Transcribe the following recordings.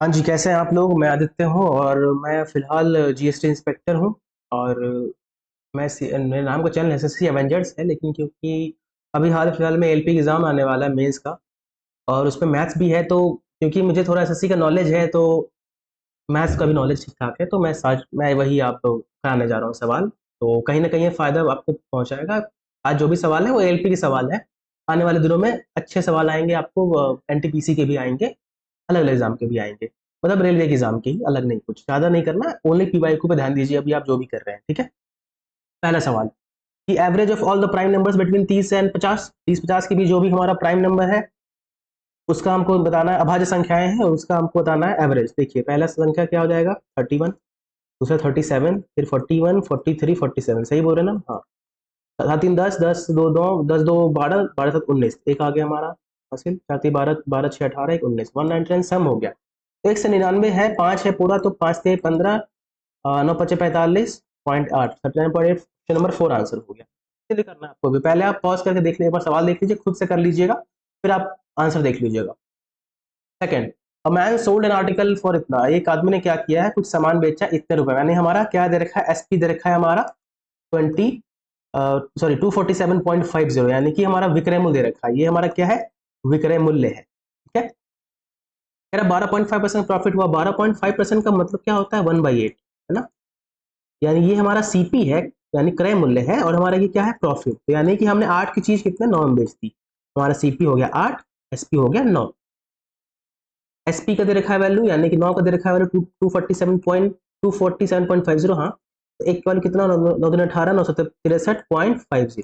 हाँ जी, कैसे हैं आप लोग? मैं आदित्य हूँ और मैं फ़िलहाल जीएसटी इंस्पेक्टर हूँ और मेरे नाम का चैनल एसएससी एवेंजर्स है, लेकिन क्योंकि अभी हाल-फिलहाल में एलपी एग्ज़ाम आने वाला है मेंस का और उसमें मैथ्स भी है, तो क्योंकि मुझे थोड़ा एसएससी का नॉलेज है, तो मैथ्स का भी नॉलेज ठीक-ठाक है, तो मैं वही आपको कराने जा रहा हूँ सवाल। तो कहीं न कहीं ये फ़ायदा आपको पहुँचाएगा। आज जो भी सवाल है, वो एलपी के सवाल है। आने वाले दिनों में अच्छे सवाल आएँगे आपको, एनटीपीसी के भी आएँगे, अलग-अलग एग्ज़ाम के भी आएँगे। मतलब रेलवे के एग्ज़ाम के ही, अलग नहीं कुछ। ज़्यादा नहीं करना, ओनली पीवाईक्यू पे ध्यान दीजिए अभी आप जो भी कर रहे हैं, ठीक है? पहला सवाल कि average of all the prime numbers between 30 and 50, 30-50 के बीच जो भी हमारा प्राइम नंबर है, उसका हमको बताना है। अभाज्य संख्याएँ हैं, उसका हमको बताना है एवरेज। देखिए, पहला संख्या क्या हो जाएगा? 31, दूसरा 37, फिर 41, 43, 47, सही बोल रहे हैं ना? हाँ। 7 3 10, 10 2 9, 10 2 12, 12 7 19, एक आ गया हमारा हासिल। 4 3 12, 12 6 18, 1 19, 199 सम हो गया। 1 से 99 है, 5 है पूरा, तो 5 से 15, 9 5 45.8, 39.8, ऑप्शन नंबर 4 आंसर हो गया। चलिए करना है आपको भी। पहले आप पॉज करके देख लीजिए, एक बार सवाल देख लीजिए, खुद से कर लीजिएगा, फिर आप आंसर देख लीजिएगा। Second, a man sold an article for इतना, एक आदमी ने क्या किया है, कुछ सामान बेचा इतने रुपए, यानी हमारा क्या दे रखा है, एसपी दे रखा है हमारा 20 सॉरी 247.50, यानी कि हमारा विक्रय मूल्य दे रखा है। ये हमारा क्या है, विक्रय मूल्य है, ठीक है। कह रहा 12.5% प्रॉफिट हुआ। 12.5% का मतलब क्या होता है, 1/8, है ना। यानी ये हमारा सीपी है, यानी क्रय मूल्य है, और हमारा ये क्या है, प्रॉफिट। तो यानी कि हमने 8 की चीज कितने, 9 में बेच दी। हमारा सीपी हो गया 8, एसपी हो गया 9। एसपी का दे रखा है वैल्यू, यानी कि 9 का दे रखा है वैल्यू 247.50, हाँ। तो एक का वैल्यू कितना, 9 दूनी 18, 9 7 63.50,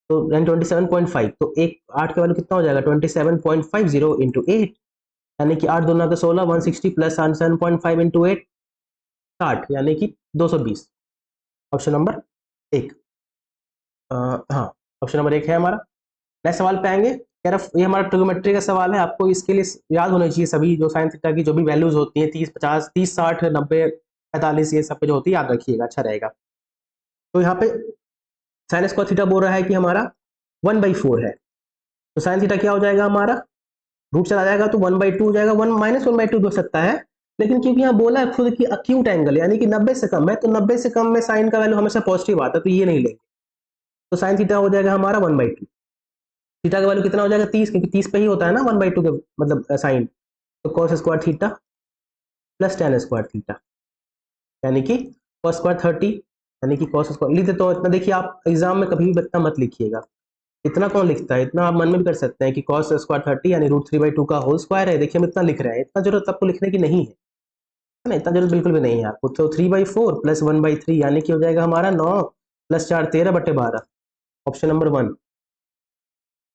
तो 27.5, तो एक 8 का वैल्यू कितना हो जाएगा, 27.50 इंटू 8, यानी कि 8 दूना का 16, 160 प्लस 7.5 इंटू 8, 60, यानी कि 220। ऑप्शन नंबर एक। हाँ, ऑप्शन नंबर एक है हमारा। नेक्स्ट सवाल पे आएंगे। कह रहा ये हमारा ट्रिग्नोमेट्री का सवाल है, आपको इसके लिए याद होना चाहिए सभी जो साइन थीटा की जो भी वैल्यूज होती हैं, 30 50, 30 60 90 45, ये सब पे जो होती है याद रखिएगा, अच्छा रहेगा। तो यहाँ पे साइन स्क्वायर थीटा बोल रहा है कि हमारा 1/4 है, तो साइन थीटा क्या हो जाएगा हमारा, रूट चला जाएगा तो 1/2 हो जाएगा। 1 माइनस 1/2 हो सकता है, लेकिन क्योंकि यहाँ बोला है खुद की अक्यूट एंगल, यानी कि 90 से कम है, तो 90 से कम में साइन का वैल्यू हमेशा पॉजिटिव आता है, तो ये नहीं लेंगे। तो साइन थीटा हो जाएगा हमारा 1/2। थीटा का वैल्यू कितना हो जाएगा, 30, क्योंकि 30 पे ही होता है ना 1/2 के मतलब साइन। तो cos square theta plus ten square theta, यानी कि कॉस स्क्वायर 30, यानी कि कॉस स्क्वायर लिखते तो इतना। देखिए, आप एग्जाम में कभी भी इतना मत लिखिएगा, इतना कौन लिखता है, इतना आप मन में भी कर सकते हैं कि कॉस स्क्वायर 30 यानी √3/2 का होल स्क्वायर है। देखिए हम इतना लिख रहे हैं, इतना जरूरत आपको लिखने की नहीं है ना, इतना जरूरत बिल्कुल भी नहीं है आपको। तो 3/4 प्लस 1/3, यानी कि हो जाएगा हमारा 9 प्लस 4 13/12, ऑप्शन नंबर 1।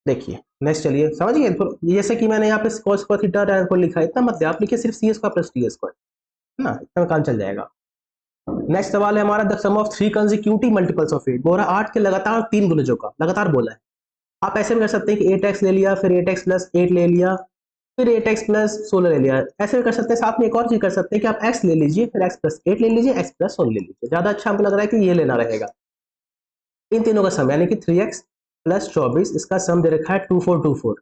देखिए नेक्स्ट, चलिए समझिए तो, जैसे कि मैंने यहाँ पे cos स्क्वायर थीटा tan को लिखा है, इतना मत, आप लिखिए सिर्फ सी स्क्वायर प्लस टी स्क्वायर, है ना, इतना काम चल जाएगा। नेक्स्ट सवाल है हमारा, the sum of 3 consecutive multiples of 8, बोला 8 के लगातार 3 गुणजों का, लगातार बोला है। आप ऐसे भी कर सकते हैं कि 8x ले लिया, फिर 8x प्लस 8 ले लिया, फिर 8x प्लस 16 ले लिया। ऐसे भी कर सकते हैं। साथ में एक और चीज कर सकते हैं कि आप x ले लीजिए, फिर x प्लस 8 ले लीजिए, x प्लस 16 ले लीजिए। ज्यादा अच्छा हमको लग रहा है कि ये लेना रहेगा। इन तीनों का सम, यानी कि 3x प्लस 24, इसका सम दे रखा है 2424।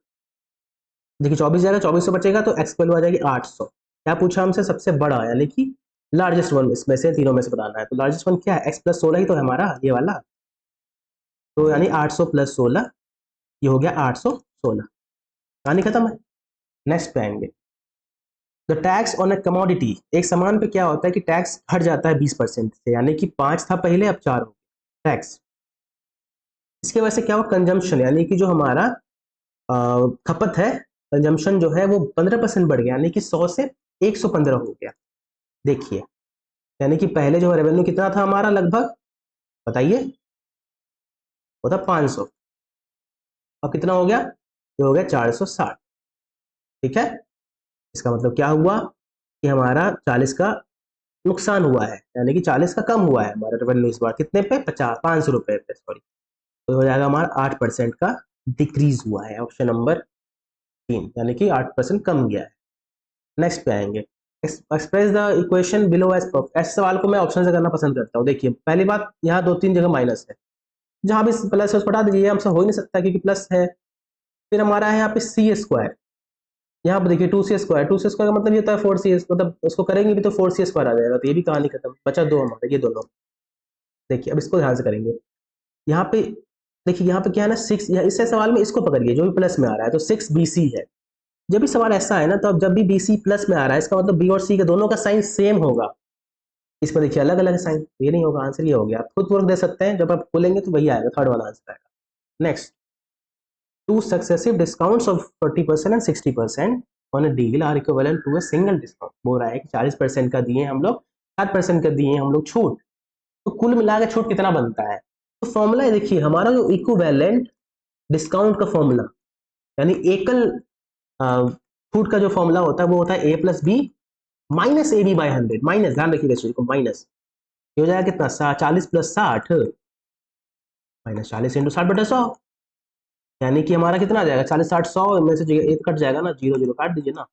देखिए 24 जाएगा, 24 से बचेगा तो x की वैल्यू आ जाएगी 800। क्या पूछा हमसे, सबसे बड़ा, यानी कि लार्जेस्ट वन इसमें से, तीनों में से बताना है। तो लार्जेस्ट वन क्या है, x प्लस 16 ही तो है हमारा, ये वाला। तो यानी 800 प्लस 16, ये हो गया 816। कहानी खत्म है। नेक्स्ट पे आएंगे। The tax on a commodity, एक सामान पे क्या होता है कि टैक्स घट जाता है 20% से, यानी कि 5 था पहले, अब 4 हो गया टैक्स। इसकी वजह से क्या हुआ, कंजम्पशन, यानी कि जो हमारा खपत है, कंजम्पशन जो है वो 15% बढ़ गया, यानी कि 100 से 115 हो गया। देखिए, यानी कि पहले जो रेवेन्यू कितना था हमारा, लगभग बताइए, वो था 500, अब कितना हो गया, ये हो गया 460। ठीक है, इसका मतलब क्या हुआ कि हमारा 40 का नुकसान हुआ है, यानी कि 40 का कम हुआ है हमारा रेवेन्यू इस बार, कितने पे, 50, 500 रुपए पे, सॉरी। तो हो जाएगा हमारा 8% का डिक्रीज हुआ है, ऑप्शन नंबर 3, यानी कि 8% कम गया है। नेक्स्ट पे आएंगे। Express the equation below as proof, ऐसे सवाल को मैं ऑप्शन से करना पसंद करता हूँ। देखिए पहली बात, यहाँ 2 3 जगह माइनस है, जहां भी प्लस है उसको हटा दीजिए, ये हमसे हो ही नहीं सकता क्योंकि प्लस है। फिर हमारा है यहाँ पे सी स्क्वायर, यहाँ पर देखिए 2c² 2c² का मतलब ये होता है 4c, मतलब उसको करेंगे भी तो 4c² आ जाएगा, तो ये भी कहानी खत्म, बचा दो हमारे ये दोनों। देखिए अब इसको ध्यान से करेंगे। यहाँ पे देखिए, यहाँ पे क्या है ना 6, इससे सवाल में इसको पकड़िए जो भी प्लस में आ रहा है, तो 6bc है। जब भी सवाल ऐसा है ना, तो अब जब भी bc प्लस में आ रहा है, इसका मतलब b और c के दोनों का साइन सेम होगा। इसमें देखिए अलग अलग साइन, ये नहीं होगा, आंसर ये हो गया। आप खुद वर्क दे सकते हैं, जब आप खोलेंगे तो वही आएगा, थर्ड वाला आंसर आएगा। Next, 2 successive discounts of 40% and 60% on a deal are equivalent to a single discount। बोल रहा है कि 40% का दिए हम लोग, 60% का दिए हम लोग छूट, तो कुल मिला के छूट कितना बनता है? तो फॉर्मूला है देखिए, हमारा जो इक्विवेलेंट डिस्काउंट का फॉर्मूला, यानी एकल छूट का जो फॉर्मूला होता है वो होता है a plus B minus A B by 100। Minus, ध्यान रखिएगा इस चीज को, माइनस ये हो जाएगा कितना, 40 प्लस 60 माइनस 40 इंटू 60/100, यानी कि हमारा कितना आ जाएगा, 40 60 100 में से एक कट जाएगा ना, 0 0 काट दीजिए ना,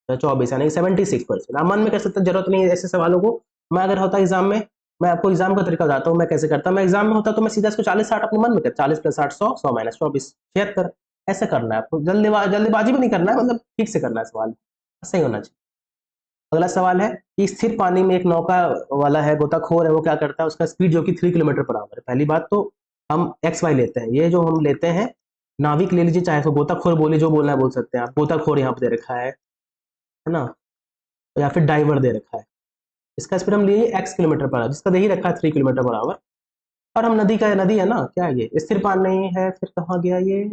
24 यानी 76%। आप मन में कर सकते हैं, जरूरत नहीं है ऐसे सवालों को। मैं अगर होता एग्जाम में, मैं आपको एग्जाम का तरीका बताता हूँ मैं कैसे करता। मैं एग्जाम में होता तो मैं सीधा इसको 40 60 अपने मन में कर, 40 प्लस 60 100, 100 माइनस 24 76, ऐसे करना है आपको। जल्दीबाजी भी नहीं करना है, मतलब ठीक से करना है, सवाल सही होना चाहिए। अगला सवाल है कि स्थिर पानी में एक नौका वाला है, गोताखोर है, वो क्या करता है, उसका स्पीड जो कि 3 किलोमीटर पर आवर है। पहली बात तो हम एक्स वाई लेते हैं, ये जो हम लेते हैं नाविक ले लीजिए, चाहे तो गोताखोर बोलिए, जो बोलना है बोल सकते हैं आप। गोताखोर यहाँ पे दे रखा है ना, या फिर डाइवर दे रखा है। इसका स्पीड हम लिए एक्स किलोमीटर पर आवर, जिसका दे ही रखा है 3 किलोमीटर पर आवर। और हम नदी है ना, क्या है ये, स्थिर पानी नहीं है, फिर कहाँ गया ये,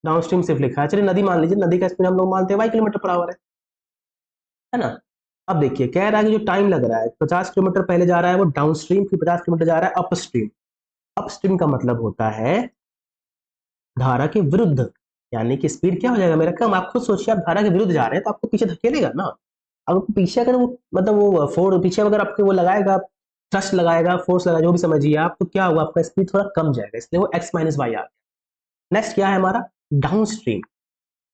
डाउन स्ट्रीम सिर्फ लिखा है। चलिए नदी मान लीजिए, नदी का स्पीड हम लोग मानते हैं वाई किलोमीटर पर आवर है ना। अब देखिए कह रहा है कि जो टाइम लग रहा है, 50 किलोमीटर पहले जा रहा है वो डाउन स्ट्रीम, फिर 50 किलोमीटर जा रहा है अप स्ट्रीम। अप स्ट्रीम का मतलब होता है धारा के विरुद्ध, यानी कि स्पीड क्या हो जाएगा मेरा, कम। आप खुद सोचिए, आप धारा के विरुद्ध जा रहे हैं तो आपको पीछे धकेलेगा ना। अब पीछे अगर वो, मतलब वो फोर्स पीछे अगर आपके वो लगाएगा, थ्रस्ट लगाएगा, फोर्स लगाएगा, जो भी समझिए आप, तो क्या हुआ, आपका स्पीड थोड़ा कम जाएगा, इसलिए वो एक्स माइनस वाई आ गया। नेक्स्ट क्या है हमारा, डाउन स्ट्रीम।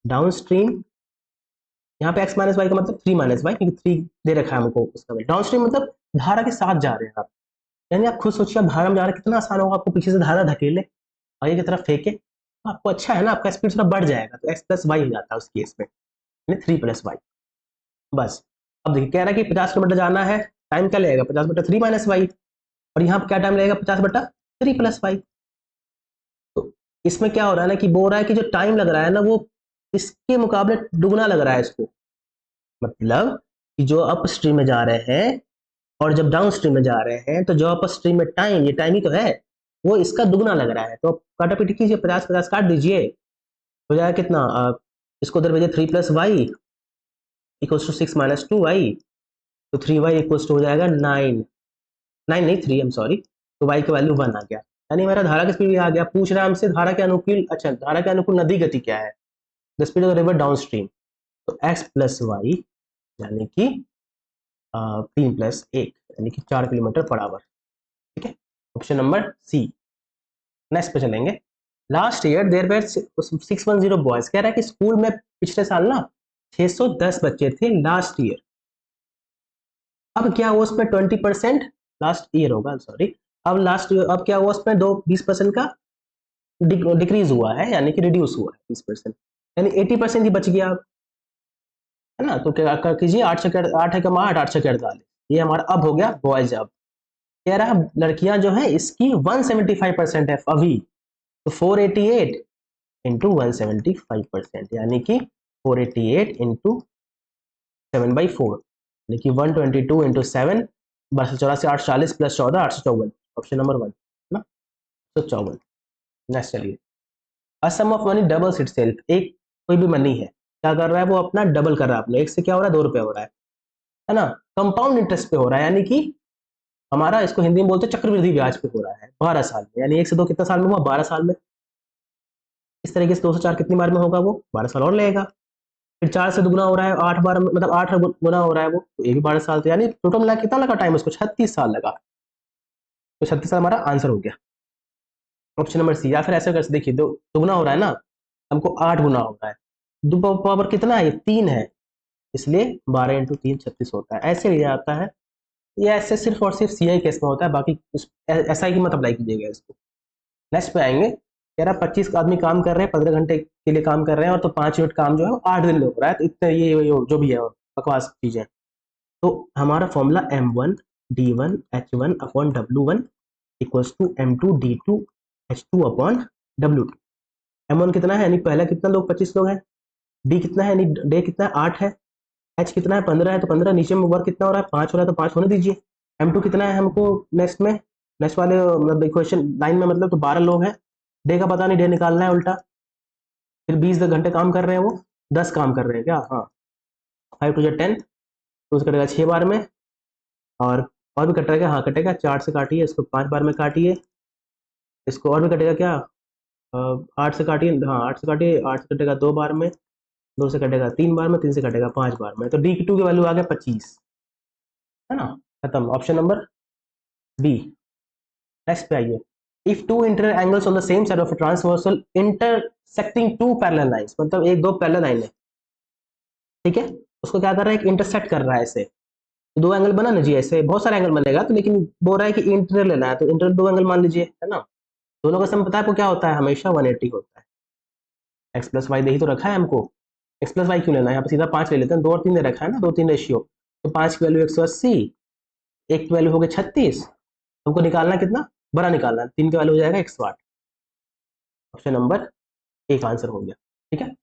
डाउन स्ट्रीम यहाँ पे एक्स माइनस वाई का मतलब 3 माइनस वाई, क्योंकि 3 दे रखा है हमको उसका। डाउन स्ट्रीम मतलब धारा के साथ जा रहे हैं आप, यानी आप खुद सोचिए, आप धारा में जा रहे हैं, कितना आसान होगा आपको पीछे से धारा धकेले, आगे की तरफ फेंके, तो आपको अच्छा है ना, आपका स्पीड थोड़ा बढ़ जाएगा, तो एक्स प्लस वाई हो जाता है उस केस में, यानी 3 प्लस वाई। बस अब देखिए कह रहा है कि 50 किलोमीटर जाना है, टाइम क्या लगेगा, 50/3 माइनस वाई, और यहाँ पे क्या टाइम लगेगा, 50/3 प्लस वाई। तो इसमें क्या हो रहा है ना, कि बोल रहा है कि जो टाइम लग रहा है ना, वो इसके मुकाबले दुगना लग रहा है इसको। मतलब कि जो अप स्ट्रीम में जा रहे हैं और जब डाउन स्ट्रीम में जा रहे हैं, तो जो अप स्ट्रीम में टाइम, ये टाइम ही तो है, वो इसका दुगना लग रहा है। तो काटा पीटी कीजिए, 50 50 काट दीजिए, हो जाएगा कितना, इसको उधर भेजिए, 3 plus Y equals to 6 minus 2 Y, तो 3 वाई इक्वल्स टू हो जाएगा 9, 9 नहीं 3, सॉरी। तो वाई की वैल्यू 1 आ गया, यानी मेरा धारा का स्पीड भी आ गया। पूछ रहा है हमसे धारा के अनुकूल, अच्छा धारा के अनुकूल नदी गति क्या है, the speed of the river down stream, तो एक्स प्लस वाई, यानी कि 3+1, यानी कि 4 किलोमीटर पर आवर। ठीक है, ऑप्शन नंबर सी। नेक्स्ट पे चलेंगे। Last year there were 610 boys, कह रहा है कि स्कूल में पिछले साल ना 610 बच्चे थे लास्ट ईयर। अब क्या हुआ उसमें 20%, लास्ट ईयर होगा सॉरी, अब क्या हुआ उसमें 20% का डिक्रीज हुआ है, यानी कि रिड्यूस हुआ है 20%, यानी 80% ही बच गया अब, है ना। तो क्या कीजिए, 8 है कमा 8, 8 6 48, ये हमारा अब हो गया बॉयज। अब कह रहा है लड़कियां जो है इसकी 175% है अभी, तो 488 इंटू 175%, यानी कि 488 इंटू 7/4, यानी कि 122 इंटू 7, 1284, 840 प्लस 14, 854, ऑप्शन नंबर 1 ना, 854। नेक्स्ट चलिए, अ सम ऑफ मनी डबल्स इटसेल्फ, एक कोई भी मनी है, क्या कर रहा है वो अपना डबल कर रहा है अपने, एक से क्या हो रहा है 2 रुपए हो रहा है ना, कंपाउंड इंटरेस्ट पे हो रहा है, यानी कि हमारा इसको हिंदी में बोलते हैं चक्रवृद्धि ब्याज पे हो रहा है 12 साल में, यानी 1 से 2 कितना साल में हुआ, 12 साल में। इस तरीके से 2 से 4 कितनी बार में होगा, वो 12 साल और लगेगा। फिर 4 से दुगना हो रहा है, 8 बार मतलब 8 गुना हो रहा है वो, तो ये भी 12 साल, तो यानी टोटल मिला कितना लगा टाइम उसको, 36 साल लगा। तो 36 साल हमारा आंसर हो गया, ऑप्शन नंबर सी। या फिर ऐसा कर देखिए, दुगना हो रहा है ना, हमको 8 गुना हो रहा है, दो पावर कितना है, 3 है, इसलिए 12 इंटू 3 36 होता है, ऐसे लिया जाता है। ये ऐसे सिर्फ और सिर्फ सी आई केस में होता है, बाकी एस आई की मत अप्लाई कीजिएगा इसको। नेक्स्ट पे आएंगे, कह रहा 25 आदमी काम कर रहे हैं, 15 घंटे के लिए काम कर रहे हैं, और तो 5 यूनिट काम जो है 8 दिन में हो रहा है, तो इतने ये जो भी है बकवास चीजें। तो हमारा formula M1 D1 H1 upon W1 equals to M2 D2 H2 upon W2। M1 कितना है, यानी पहला कितना लोग 25 लोग हैं, D कितना है, यानी डे कितना है 8 है, H कितना है 15 है, तो 15 नीचे में वर्क कितना हो रहा है 5 हो रहा है, तो 5 होने दीजिए। M2 कितना है हमको नेक्स्ट में, नेक्स्ट वाले मतलब इक्वेशन लाइन में, मतलब तो 12 लोग हैं, डे का पता नहीं, डे निकालना है उल्टा। फिर 20 घंटे काम कर रहे हैं, वो 10 काम कर रहे हैं क्या, हाँ 5 to 10, तो उसका कटेगा 6 बार में, और भी कटेगा, हाँ कटेगा 4 से काटिए इसको, 5 बार में काटिए इसको, और भी कटेगा क्या, 8 से काटिए, हाँ 8 से काटिए, 8 से कटेगा 2 बार में, 2 से कटेगा 3 बार में, 3 से कटेगा 5 बार में, तो D2 की वैल्यू आ गया 25, है ना, खत्म, ऑप्शन नंबर बी। नेक्स्ट पे आइए, if two interior angles on the same side of a transversal intersecting two parallel lines, मतलब एक दो पैरेलल लाइन है, ठीक है, उसको क्या कर रहा है, एक इंटरसेक्ट कर रहा है ऐसे, तो दो एंगल बना ना जी, ऐसे बहुत सारे एंगल बनेगा, तो लेकिन बोल रहा है कि इंटर लेना है, तो इंटर दो एंगल मान लीजिए, है ना, दोनों का सम पता है आपको क्या होता है, हमेशा 180 होता है। एक्स प्लस वाई दे ही तो रखा है हमको, एक्स प्लस वाई क्यों लेना है, यहाँ पे सीधा 5 ले लेते हैं, 2 और 3 दे रखा है ना, 2 3 रेशियो, तो 5 की वैल्यू 180, एक की वैल्यू हो गई 36, हमको निकालना कितना बड़ा निकालना है, 3 की वैल्यू हो जाएगा 108, ऑप्शन नंबर एक आंसर हो गया, ठीक है।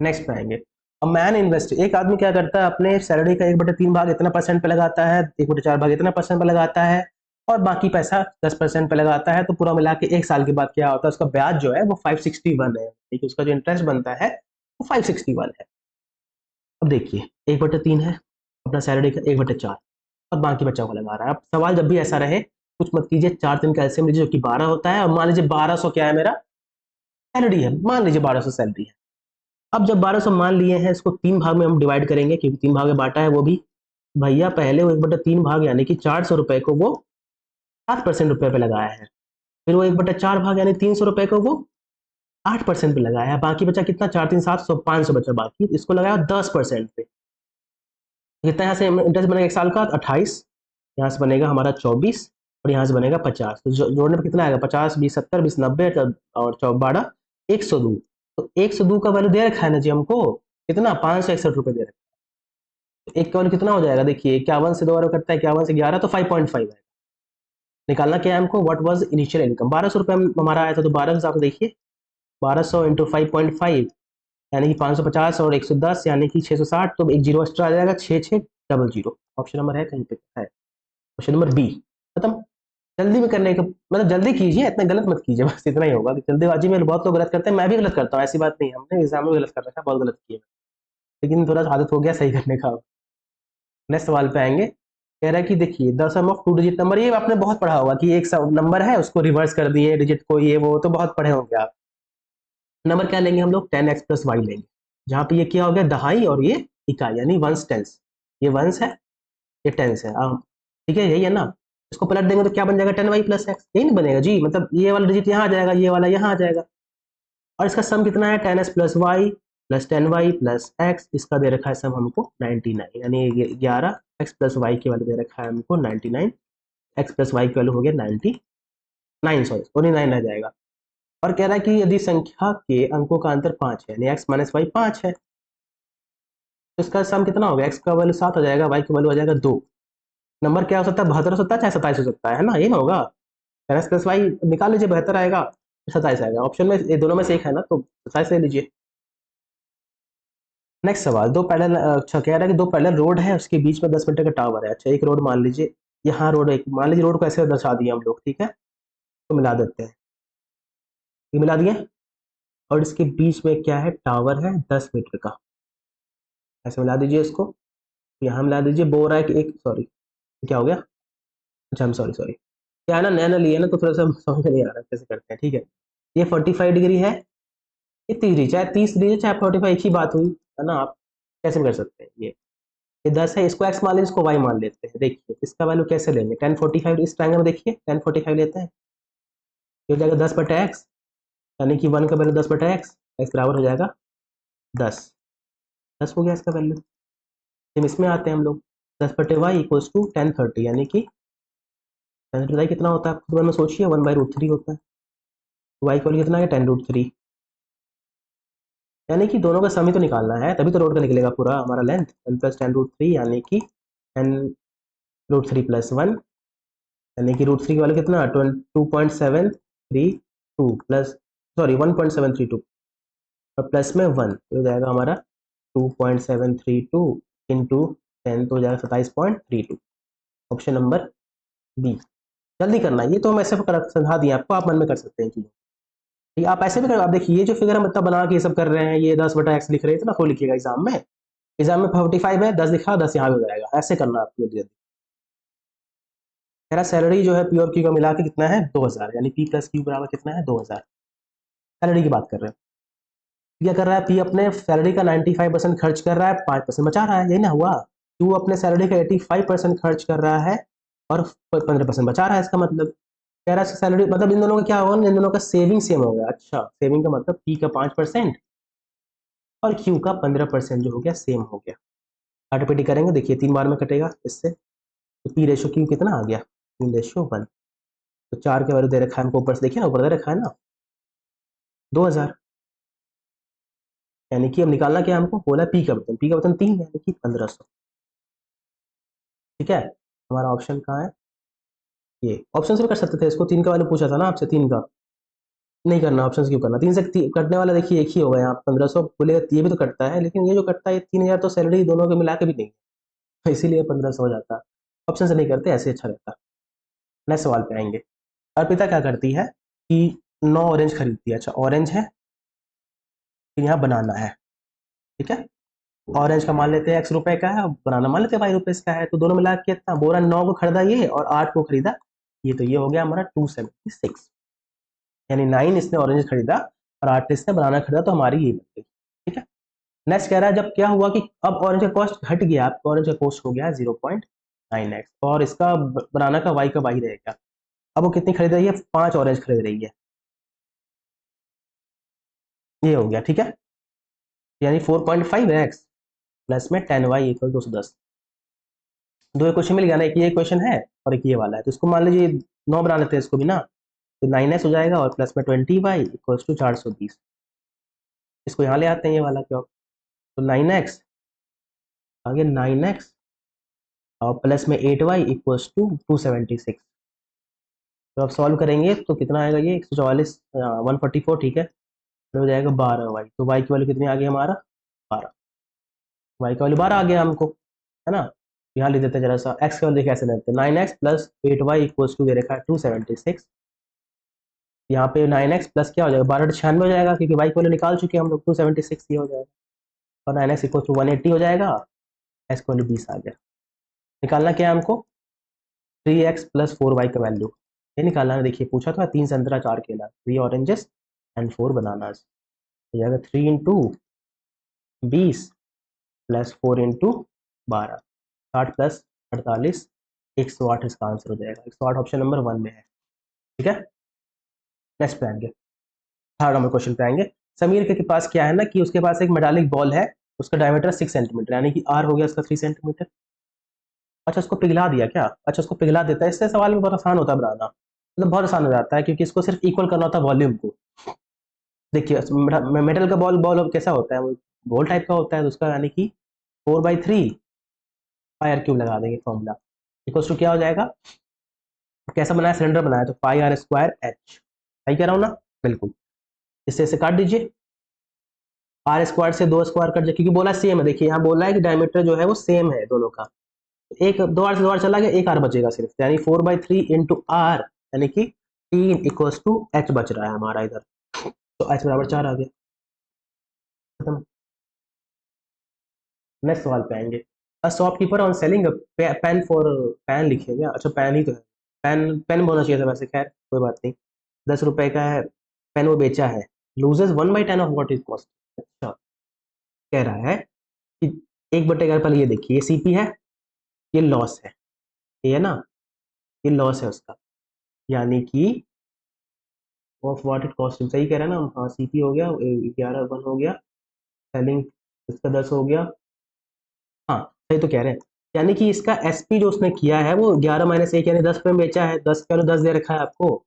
नेक्स्ट पे आएंगे, अब मैन इन्वेस्ट, एक आदमी क्या करता है, अपने सैलरी का 1/3 भाग इतना परसेंट पे लगाता है, 1/4 भाग इतना परसेंट पे लगाता है, और बाकी पैसा 10% पे लगाता है, तो पूरा मिला के 1 साल के बाद क्या होता है, उसका ब्याज जो है वो 561 है, ठीक है, उसका जो इंटरेस्ट बनता है वो 561 है। अब देखिए 1/3 है अपना सैलरी का, 1/4, अब बाकी बच्चा को लगा रहा है। अब सवाल जब भी ऐसा रहे, कुछ मत कीजिए, 4 दिन का एलसीएम लीजिए जो कि 12 होता है, और मान लीजिए 1200 क्या है मेरा सैलरी है, मान लीजिए 1200 सैलरी है। अब जब 1200 मान लिए हैं, इसको 3 भाग में हम डिवाइड करेंगे, क्योंकि 3 भाग में बांटा है वो भी, भैया पहले वो 1/3 भाग यानी कि 400 रुपए को वो 7% रुपए पे लगाया है, फिर वो 1/4 भाग यानी 300 रुपए को वो 8% पे लगाया है, बाकी बचा कितना, 4 3 7 100 500 बचा बाकी, इसको लगाया 10% पे, कितना यहाँ से इंटरेस्ट बनेगा 1 साल का 28, यहाँ से बनेगा हमारा 24, और यहाँ से बनेगा 50, तो जोड़ने पर कितना आएगा, 50 20 70 20 90 और 12 102, तो 102 का वैल्यू दे रखा है ना जी हमको, कितना 561 रुपए दे रखा है, तो एक का वैल्यू कितना हो जाएगा, देखिए 51 से 2 बार करता है, 51 से 11, तो 5.5 है। निकालना क्या है हमको, व्हाट वाज इनिशियल इनकम, 1200 रुपये हमारा आया था, तो 12 के हिसाब से देखिए 1200 इंटू 5.5 यानी कि 550, और 110 यानी कि 660, तो एक जीरो एक्स्ट्रा आ जाएगा, 6600, ऑप्शन नंबर है कहीं पे है, ऑप्शन नंबर बी, खत्म। जल्दी में करने का मतलब जल्दी कीजिए, इतना गलत मत कीजिए, बस इतना ही होगा कि जल्दीबाजी में बहुत लोग गलत करते हैं, मैं भी गलत करता हूँ, ऐसी बात नहीं है, हमने एग्जाम में गलत कर रखा है, बहुत गलत किया, लेकिन थोड़ा सा आदत हो गया सही करने का। नेक्स्ट सवाल पे आएंगे, कह रहा है कि देखिए the sum of 2 digit number, ये आपने बहुत पढ़ा होगा कि एक नंबर है उसको रिवर्स कर दिए डिजिट को, ये वो तो बहुत पढ़े होंगे आप। नंबर क्या लेंगे हम लोग, 10x प्लस वाई लेंगे, जहाँ पे ये क्या हो गया दहाई, और ये इकाई यानी वंस टेंस, ये वंस है ये टेंस है, ठीक है, यही है ना, इसको पलट देंगे तो क्या बन जाएगा 10y प्लस एक्स, यही नहीं बनेगा जी, मतलब ये वाला डिजिट यहाँ आ जाएगा, ये वाला यहाँ आ जाएगा, और इसका सम कितना है 10s plus Y plus 10y plus X, इसका दे रखा है सम हमको 99, यानी 11 एक्स प्लस वाई की वैल्यू दे रखा है हमको 99, एक्स प्लस वाई की वैल्यू हो गया 99, सॉरी 29 रह जाएगा, और कह रहा है कि यदि संख्या के अंकों का अंतर 5 है, यानी एक्स माइनस वाई 5 है, तो इसका सम कितना होगा, एक्स का वैल्यू 7 हो जाएगा, वाई की वैल्यू हो जाएगा 2, नंबर क्या हो सकता है 72 हो सकता है, चाहे 27 हो सकता है ना, ये ना होगा, एक्स प्लस वाई निकाल लीजिए, 72 आएगा 27 आएगा, ऑप्शन में ये दोनों में से एक है ना, तो 27 ले लीजिए। नेक्स्ट सवाल, दो पैरेलल, अच्छा कह रहा है कि दो पैरेलल रोड है, उसके बीच में 10 मीटर का टावर है, अच्छा एक रोड मान लीजिए, यहाँ रोड, एक मान लीजिए रोड को ऐसे दर्शा दिए हम लोग, ठीक है, तो मिला देते हैं, ये मिला दिए, और इसके बीच में क्या है टावर है 10 मीटर का, ऐसे मिला दीजिए इसको, यहाँ मिला दीजिए, बोल रहा है कि एक, सॉरी क्या हो गया, अच्छा हम सॉरी सॉरी, क्या है ना नया नया लिए ना, तो थोड़ा सा समझ में नहीं आ रहा कैसे करते हैं, ठीक है, ये 45 डिग्री है, ये 30 चाहे 30 डिग्री चाहे 45 एक ही बात हुई, है ना, आप कैसे भी कर सकते हैं, ये 10 है, इसको x मान लीजिए, इसको y मान लेते हैं, देखिए इसका वैल्यू कैसे लेंगे, 1045, इस ट्रायंगल में देखिए 1045 लेते हैं, ये हो जाएगा 10/x, यानी कि 1 का वैल्यू 10/x, x बराबर हो जाएगा 10, 10 हो गया इसका वैल्यू, फिर इसमें आते हैं हम लोग, 10/y इक्वल्स टू 1030, यानी कि 10 कितना होता है, आपको में सोचिए 1/√3 होता है, y की वैल्यू कितना है 10√3, यानी कि दोनों का सम ही तो निकालना है, तभी तो रोड का निकलेगा पूरा हमारा लेंथ, n प्लस 10√3 यानी कि n√3 प्लस 1, यानी कि √3 की वैल्यू कितना 2.732 प्लस, सॉरी 1.732 और प्लस में 1 तो हो जाएगा हमारा 2.732 इंटू 10 तो हो जाएगा 27.32, ऑप्शन नंबर बी। जल्दी करना है, ये तो हम ऐसे समझा दिए आपको, आप मन में कर सकते हैं चीज़ों, ठीक है, आप ऐसे भी कर, आप देखिए ये जो फिगर हम इतना बना के ये सब कर रहे हैं, ये 10/x लिख रहे हैं, इतना थोड़ा लिखिएगा एग्जाम में, एग्जाम में 45 है, 10 लिखा 10 यहाँ भी हो जाएगा, ऐसे करना आपको जल्दी। मेरा सैलरी जो है पी और क्यू का मिला के कितना है 2000, यानी पी प्लस क्यू बराबर कितना है 2000, सैलरी की बात कर रहे हैं। क्या कर रहा है पी अपने सैलरी का 95% खर्च कर रहा है, 5% बचा रहा है, यही ना हुआ। क्यू अपने सैलरी का 85% खर्च कर रहा है और 15% बचा रहा है, इसका मतलब कह रहा है सैलरी, मतलब इन दोनों का क्या होगा, इन दोनों का सेविंग सेम हो गया। अच्छा, सेविंग का मतलब पी का 5% और क्यू का 15% जो हो गया सेम हो गया। काटापीटी करेंगे, देखिए 3 बार में कटेगा इससे, तो पी रेशो क्यू कितना आ गया 3:1, तो 4 के वैल्यू दे रखा है हमको, ऊपर से देखिए ना, ऊपर दे रखा है ना 2000, यानी कि अब निकालना क्या है हमको, बोला पी का वजन, पी का वजन 3 है, यानी कि 1500, ठीक है। हमारा ऑप्शन कहाँ है, ये ऑप्शन से भी कर सकते थे इसको, 3 का वैल्यू पूछा था ना आपसे, 3 का नहीं करना, ऑप्शन क्यों करना, 3 से कटने वाला देखिए एक ही होगा यहाँ 1500 बोलेगा, ये भी तो कटता है, लेकिन ये जो कटता है 3000 तो सैलरी दोनों के मिला के भी नहीं है, तो इसीलिए 1500 हो जाता है। ऑप्शन से नहीं करते, ऐसे अच्छा रहता। नेक्स्ट सवाल पे आएंगे। अर्पिता क्या करती है कि 9 ऑरेंज खरीदती है, अच्छा ऑरेंज है, फिर यहाँ बनाना है, ठीक है, ऑरेंज का मान लेते हैं x रुपए का है, बनाना मान लेते हैं y रुपए का है, तो दोनों मिला के कितना, बोरा 9 को खरीदा ये और 8 को खरीदा ये, तो ये हो गया हमारा 276, यानी 9 इसने ऑरेंज खरीदा और 8 इसने बनाना खरीदा, तो हमारी ये बन गई, ठीक है। नेक्स्ट कह रहा है जब क्या हुआ कि अब ऑरेंज का कॉस्ट घट गया, आपका ऑरेंज का कॉस्ट हो गया 0.9x और इसका बनाना का y का y रहेगा। अब वो कितनी खरीद रही है, 5 ऑरेंज खरीद रही है, ये हो गया, ठीक है, यानी 4.5x प्लस में 10y इक्वल 210, दो क्वेश्चन मिल गया ना, एक ये क्वेश्चन है और एक ये वाला है, तो इसको मान लीजिए 9 बना लेते हैं इसको भी ना, तो 9x हो जाएगा और प्लस में 20y इक्वल्स टू 420, इसको यहाँ ले आते हैं ये वाला क्यों, तो 9x आगे 9x और प्लस में 8y इक्वल्स टू 276, तो अब सॉल्व करेंगे तो कितना आएगा ये 144, 144, ठीक है, तो हो जाएगा 12y, तो y की वैल्यू कितनी आ गई हमारा 12, y का वैल्यू 12 आ गया हमको, है ना। यहाँ लिख देते हैं जरा सा, x की वैल्यू कैसे लेते हैं, 9x plus 8y equals to दे रखा है 276, यहाँ पे 9x प्लस क्या हो जाएगा 1296 हो जाएगा, क्योंकि y की वैल्यू निकाल चुके हैं हम लोग, 276 ये हो जाएगा, और 9x इक्वल्स टू 180 हो जाएगा, x की वैल्यू 20 आ गया। निकालना क्या है हमको 3x प्लस 4y का वैल्यू, ये निकालना है, देखिए पूछा था 3 संतरा 4 केला, 3 ऑरेंजेस एंड 4 बनानास, हो जाएगा 3 इंटू 20 प्लस 4 इंटू 12, 60 प्लस 48, 108 इसका आंसर हो जाएगा, 108 ऑप्शन नंबर 1 में है, ठीक है। नेक्स्ट पे आएंगे, थर्ड नंबर क्वेश्चन पे आएंगे। समीर के पास क्या है ना कि उसके पास एक मेटालिक बॉल है, उसका डायमीटर 6 सेंटीमीटर, यानी कि आर हो गया उसका 3 सेंटीमीटर। अच्छा उसको पिघला दिया क्या, अच्छा उसको पिघला देता है, इससे सवाल भी बहुत आसान होता है बनाना, मतलब बहुत आसान हो जाता है, क्योंकि इसको सिर्फ इक्वल करना होता है वॉल्यूम को। देखिए मेटल का बॉल बॉल कैसा होता है, वो बॉल टाइप का होता है, तो उसका यानी कि 4/3 पाई आर क्यूब लगा देंगे फॉर्मूला, इक्वल्स टू क्या हो जाएगा, कैसा बनाया सिलेंडर बनाया, तो पाई आर स्क्वायर एच, सही कह रहा हूँ ना, बिल्कुल। इससे इसे काट दीजिए, आर स्क्वायर से 2 स्क्वायर कट जाए, क्योंकि बोला सेम है, देखिए यहाँ बोला है कि डायमीटर जो है वो सेम है दोनों का, एक 2 आर से 2 आर चला गया, एक आर बचेगा सिर्फ, यानी 4/3 इंटू आर, यानी कि 3 इक्वल्स टू एच बच रहा है हमारा इधर, तो एच बराबर 4 आ गया, खत्म। नेक्स्ट सवाल पे आएंगे। A shopkeeper on selling pen for, pen लिखे क्या, अच्छा पेन ही तो है, पेन पेन होना चाहिए था वैसे, खैर कोई बात नहीं, 10 रुपए का है पेन, वो बेचा है, loses 1/10 of what is cost. अच्छा कह रहा है कि 1/10, पहले ये देखिए, ये सीपी है, ये लॉस है, ये है ना, ये लॉस है उसका, यानी कि ऑफ वॉट इट कॉस्ट, सही कह रहा है ना, हाँ सीपी हो गया 11 1 हो गया, सेलिंग इसका 10 हो गया, हाँ सही तो कह रहे हैं, यानी कि इसका एसपी जो उसने किया है वो 11 - 1, यानी 10 रुपये में बेचा है, 10 का वैल्यू 10 दे रखा है आपको,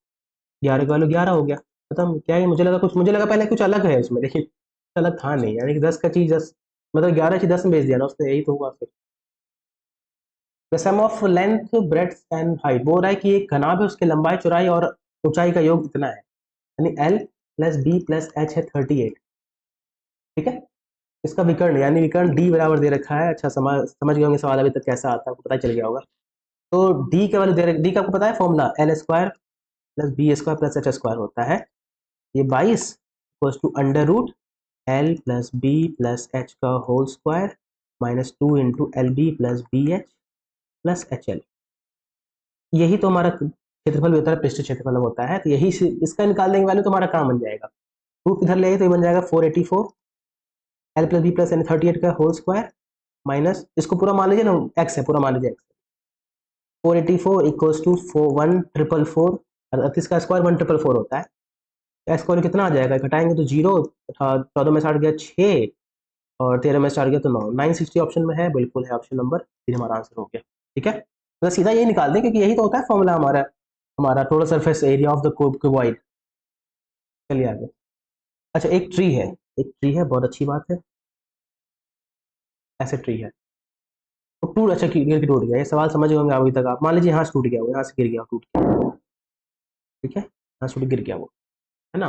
11 का वैल्यू 11 हो गया, मतलब क्या है, मुझे लगा पहले कुछ अलग है इसमें, लेकिन कुछ अलग था नहीं, यानी कि 10 का चीज 10, मतलब 11 चीज 10 में भेज दिया ना उसने, यही तो हुआ फिर। The sum of length breadth and height, बोल रहा है कि एक घनाभ है, उसके लंबाई चौड़ाई और ऊंचाई का योग इतना है, यानी L plus B plus H है 38। ठीक है, इसका विकर्ण यानी विकर्ण डी बराबर दे रखा है। अच्छा समझ गए होंगे सवाल अभी तक कैसा आता है, आपको पता चल गया होगा। तो डी के वैल्यू दे रखे, डी का आपको पता है formula, L square plus B square plus H square होता है। ये 22 equals to under root L plus B plus H का whole square minus 2 into L B plus B H plus H L. यही तो हमारा क्षेत्रफल भी होता है, पृष्ठ क्षेत्रफल होता है, तो यही इसका निकालने की वैल्यू तो हमारा काम बन जाएगा। रूट इधर ले आइए तो ये बन जाएगा 484 एल प्लस बी प्लस यानी 38 का होल स्क्वायर माइनस, इसको पूरा मान लीजिए ना, एक्स है पूरा मान लीजिए, एक्स 484 इक्वल्स टू 1444, 38 का स्क्वायर 1444 होता है। एक्स स्क्वायर कितना आ जाएगा, घटाएंगे तो जीरो, 14 में से 8 गया 6 और 13 में से 4 गया तो 9, 960 ऑप्शन में है, बिल्कुल है ऑप्शन नंबर 3 हमारा आंसर हो गया। ठीक है, तो सीधा यही निकाल दें क्योंकि यही तो होता है फॉर्मूला हमारा, हमारा total surface area of the cuboid. चलिए आगे। अच्छा एक ट्री है, एक ट्री है, बहुत अच्छी बात है, ऐसे ट्री है तो टूट, अच्छा गिर के टूट गया, ये सवाल समझ गए होंगे अभी तक आप। मान लीजिए यहाँ से टूट गया वो, यहाँ से गिर गया टूट गया, ठीक है, यहाँ से टूट गिर गया वो, है ना,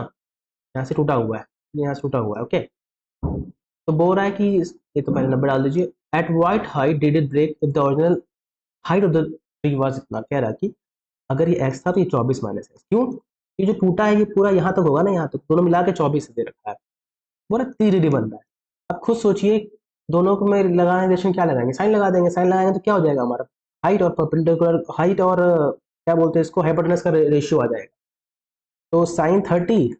यहाँ से टूटा हुआ है, यहाँ से टूटा हुआ है, ओके। तो बोल रहा है कि ये तो पहले नंबर डाल दीजिए, at what height did it break if the original height of the tree was इतना, कह रहा है कि अगर ये एक्स था तो ये 24 माइनस एक्स, क्यों, ये जो टूटा है ये पूरा यहाँ तक होगा ना, यहाँ तक दोनों मिला के 24 दे रखा है, बोला 3D बन रहा है। अब खुद सोचिए, दोनों को में लगाने रिलेशन क्या लगाएंगे, साइन लगा देंगे, साइन लगाएंगे तो क्या हो जाएगा हमारा, हाइट और परपेंडिकुलर, हाइट और क्या बोलते हैं इसको, हाइपोटेनस का रेशियो आ जाएगा। तो sine 30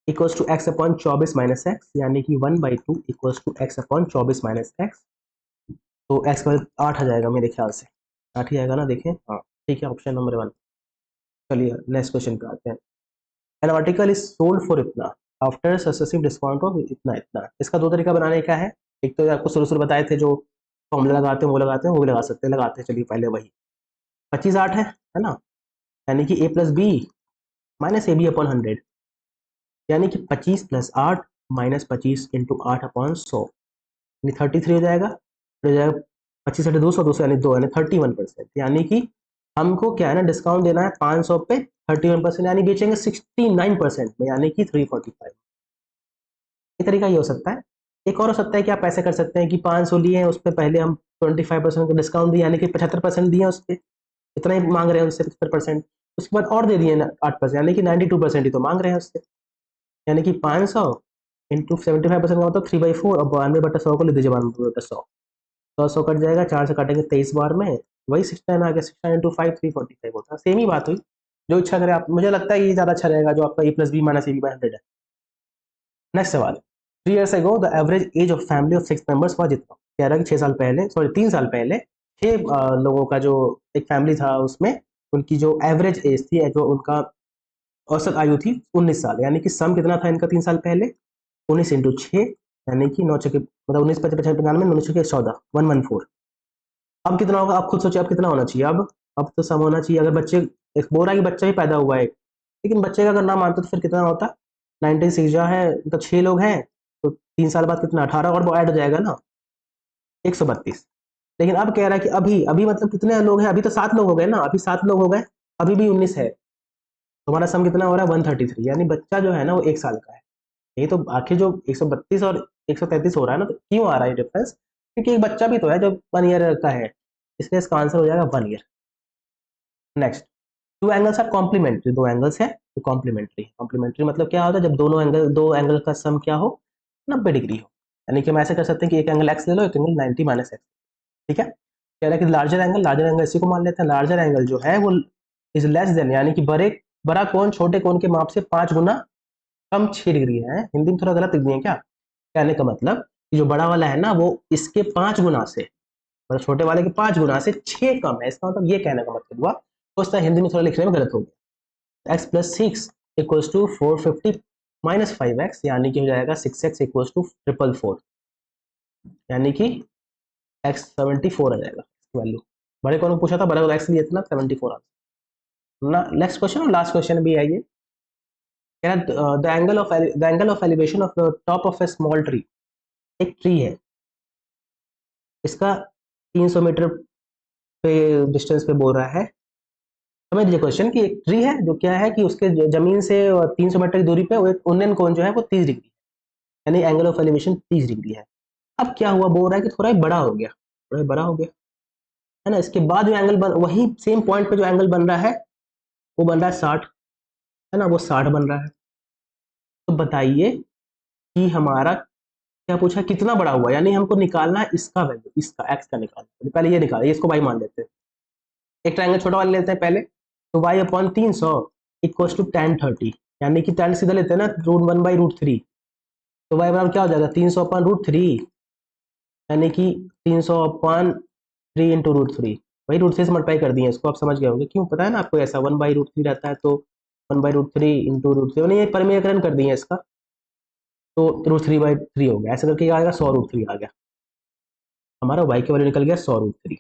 equals to X upon 24 minus X, यानी कि 1/2 equals to X upon 24 minus X. तो एक्स का 8 आ जाएगा मेरे ख्याल से, 8 ही आएगा ना, देखें, हाँ ठीक है, ऑप्शन नंबर 1। चलिए नेक्स्ट क्वेश्चन पे आते हैं। An article is sold for इतना आफ्टर सक्सेसिव डिस्काउंट ऑफ इतना इतना। इसका दो तरीका बनाने का है, एक तो आपको शुरू शुरू बताए थे जो फॉर्मूला लगाते हैं वो लगाते हैं, वो भी लगा सकते हैं, लगाते हैं, चलिए पहले वही। 25 8 है ना, यानी कि A plus B minus A B upon 100, यानी कि 25 प्लस 8 माइनस 25 इंटू 8 अपॉन 100, यानी 33 हो जाएगा, फिर हो जाएगा 25 से 200, 200 यानी 2, यानी 31%, यानी कि हमको क्या है ना, डिस्काउंट देना है 500 पे 31%, यानी बेचेंगे 69% में, यानी कि 345। ये तरीका ये हो सकता है। एक और हो सकता है कि आप ऐसे कर सकते हैं कि 500 लिए हैं, उस पर पहले हम 25% का डिस्काउंट दिए, यानी कि 75% दिए उस पर, इतना ही मांग रहे हैं उससे 75%, उसके बाद और दे दिए 8%, यानी कि 92% ही तो मांग रहे हैं उससे, यानी कि 500 इंटू 75% का मतलब 3/4, और 92/100 को ले दीजिए, 92/100, 100 कट जाएगा, 4 से काटेंगे 23 बार में, वही 69 आ गया, 69 इंटू 5 345 होता है, सेम ही बात हुई। जो इच्छा करे आप, मुझे लगता है ये ज़्यादा अच्छा रहेगा जो आपका A plus B minus A B by 100 है। नेक्स्ट सवाल, 3 years ago the average age of family of 6 members हुआ जितना, कह रहा है कि 6 साल पहले, सॉरी 3 साल पहले 6 लोगों का जो एक फैमिली था उसमें, उनकी जो एवरेज एज थी, जो उनका औसत आयु थी 19 साल, यानी कि सम कितना था इनका 3 साल पहले, 19 इंटू 6, यानी कि 9 छः मतलब 19 55 95 9 छः 14 114। अब कितना होगा, आप खुद सोचिए अब कितना होना चाहिए, अब तो सम होना चाहिए, अगर बच्चे, एक बोल रहा है कि बच्चा ही पैदा हुआ है, लेकिन बच्चे का अगर ना मानते तो फिर कितना होता, 19 6 जा है, मतलब 6 लोग हैं, तो 3 साल बाद कितना 18 और ऐड हो जाएगा ना, 132। लेकिन अब कह रहा है कि अभी अभी मतलब कितने लोग हैं, अभी तो 7 लोग हो गए ना, अभी 7 लोग हो गए, अभी भी 19 है, तुम्हारा सम कितना हो रहा है 133, यानी बच्चा जो है ना वो 1 साल का है। ये तो आखिर जो 132 और 133 हो रहा है ना, तो क्यों आ रहा है डिफरेंस, क्योंकि एक बच्चा भी तो है जो 1 ईयर का है, इसलिए इसका आंसर हो जाएगा 1 year. Next, two angles are complementary, दो एंगल्स है तो कॉम्प्लीमेंट्री, कॉम्प्लीमेंट्री मतलब क्या होता है, जब दो एंगल का सम क्या हो, 90 डिग्री हो, यानी कि हम ऐसे कर सकते हैं कि एक एंगल एक्स ले लो, एक एंगल 90 माइनस एक्स, ठीक है। कह रहा है कि लार्जर एंगल इसी को मान लेते हैं, लार्जर एंगल जो है वो इज लेस देन, यानी कि बड़ा कोण छोटे कोण के माप से 5 गुना कम 6 डिग्री है। हिंदी में थोड़ा गलत लिख दिए क्या, कहने का मतलब कि जो बड़ा वाला है ना वो इसके 5 गुना से, मतलब छोटे वाले के 5 गुना से 6 कम है, इसका मतलब ये कहने का मतलब हुआ, तो उसका हिंदी में थोड़ा लिखने में गलत हो गया। X plus 6 equals to 450 minus 5x, यानी कि हो जाएगा 6x इक्वल्स टू 444, यानी कि एक्स 74 आ जाएगा वैल्यू। बड़े कौन पूछा था, बड़ा एक्स लिए था ना 74 आ। ना नेक्स्ट क्वेश्चन और लास्ट क्वेश्चन भी है ये, कह रहा है the angle of elevation of the top of A small tree, एक ट्री है, इसका 300 मीटर पे डिस्टेंस पे बोल रहा है। समझ लीजिए क्वेश्चन कि एक ट्री है जो क्या है कि उसके जमीन से 300 मीटर की दूरी पे वो एक उन्नयन कोण जो है वो 30 डिग्री, यानी एंगल ऑफ एलिवेशन 30 डिग्री है। अब क्या हुआ, बोल रहा है कि थोड़ा ही बड़ा हो गया, थोड़ा ही बड़ा हो गया, है ना। इसके बाद जो एंगल बन, वही सेम पॉइंट पे जो एंगल बन रहा है वो बन रहा है 60, है ना, वो 60 बन रहा है। तो बताइए कि हमारा क्या पूछा, कितना बड़ा हुआ, यानी हमको निकालना है इसका वैल्यू, इसका एक्स का निकालना है। पहले ये निकालिए, इसको वाई मान लेते हैं, एक ट्रायंगल छोटा वाला लेते हैं पहले। तो Y upon 300 equal to tan 30, यानी कि टेन सीधा लेते हैं ना, √1/√3। तो वाई बराबर क्या हो जाएगा, 300 अपॉन √3, यानी कि 300 अपॉन 3 इंटू √3। वही √3 से मल्टीप्लाई कर दिए, इसको आप समझ गए होंगे, क्यों पता है ना आपको, ऐसा 1/√3 रहता है तो 1/√3 इंटू √3, मैंने ये परिमेयकरण कर दिए इसका, तो √3/3 हो गया, ऐसा करके आएगा 100√3 आ गया हमारा, वाई की वैल्यू निकल गया 100√3।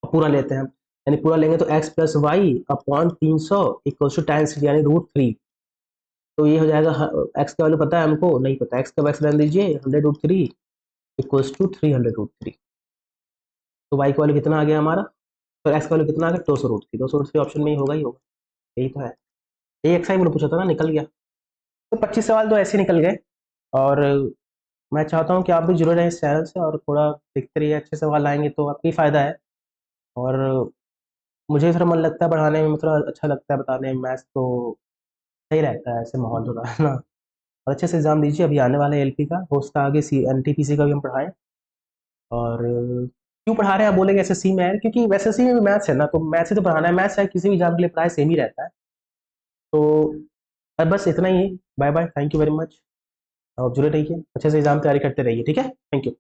पूरा लेते हैं हम, यानी पूरा लेंगे तो x plus Y upon 300 equal to tan यानी √3। तो ये हो जाएगा, x का वैल्यू पता है हमको, नहीं पता, x का वैक्स रहने दीजिए, 100√3 इक्वल टू 300√3। तो y का वैल्यू कितना आ गया हमारा, तो x का वैल्यू कितना आ गया, 200√3। 200√3 ऑप्शन में ही होगा ही होगा, यही तो है, यही एक्सरसाइज मैंने पूछा था ना, निकल गया। तो 25 सवाल तो ऐसे निकल गए। और मैं चाहता हूँ कि आप भी जुड़े रहें इस चैनल से और थोड़ा देखते रहिए, अच्छे सवाल आएंगे तो आपका ही फायदा है। और मुझे थोड़ा मन लगता है पढ़ाने में, थोड़ा अच्छा लगता है बताने में, मैथ्स तो सही रहता है ऐसे माहौल थोड़ा, है ना। और अच्छे से एग्जाम दीजिए, अभी आने वाला है एलपी का, हो सकता है आगे एनटीपीसी का भी हम पढ़ाएं। और क्यों पढ़ा रहे हैं आप बोलेंगे एसएससी में है, क्योंकि एसएससी में भी मैथ्स है ना, तो मैथ्स ही तो पढ़ाना है, मैथ्स है किसी भी एग्जाम के लिए प्राय सेम ही रहता है। तो अब बस इतना ही, bye bye, thank you very much. और जुड़े रहिए, अच्छे से एग्जाम तैयारी करते रहिए, ठीक है, थैंक यू।